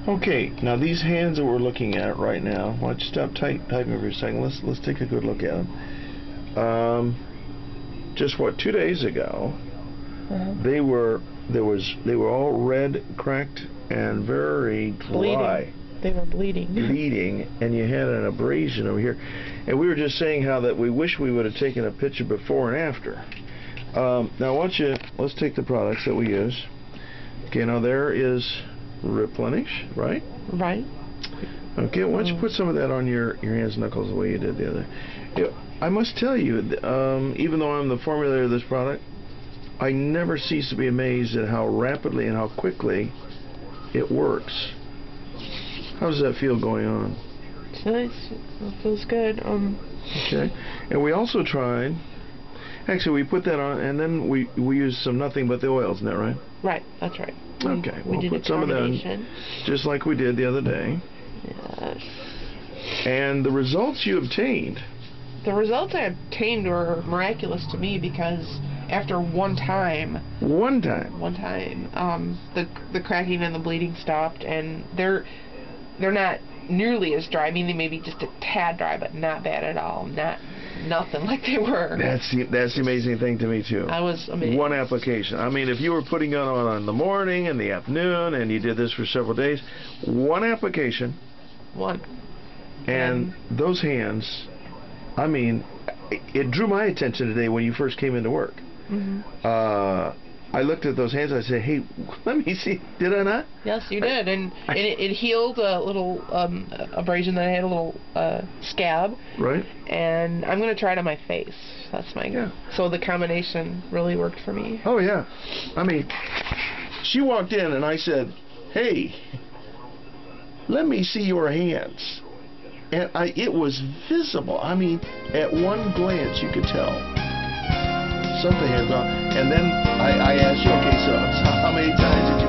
Okay, now these hands that we're looking at right now, why don't you stop typing for a second? Let's take a good look at them. Just what, 2 days ago, they were all red, cracked, and very dry. Bleeding. They were bleeding. Bleeding, and you had an abrasion over here. And we were just saying how that we wish we would have taken a picture before and after. Now, let's take the products that we use. Okay, now there is Replenish, right? Right. Okay, why don't you put some of that on your hands and knuckles the way you did the other. I must tell you, even though I'm the formulator of this product, I never cease to be amazed at how rapidly and how quickly it works. How does that feel going on? It's nice. It feels good. Okay, and we also tried. Actually, we put that on, and then we used some nothing but the oils, isn't that right? Right. That's right. Okay, We did put some of that in, just like we did the other day. Yes. And the results you obtained. The results I obtained were miraculous to me because after one time, the cracking and the bleeding stopped, and they're not nearly as dry. I mean, they may be just a tad dry, but not bad at all. Nothing like they were. That's the amazing thing to me too. I was amazed. One application. I mean, if you were putting it on in the morning and the afternoon, and you did this for several days, one application. One. And those hands, I mean, it drew my attention today when you first came into work. I looked at those hands. I said, "Hey, let me see. Did I not?" Yes, you did, and it healed a little abrasion that I had, a little scab. Right. And I'm going to try it on my face. That's my goal. So the combination really worked for me. Oh yeah. I mean, she walked in and I said, "Hey, let me see your hands." And it was visible. I mean, at one glance you could tell something had gone. And then I asked you, okay, so how many times did you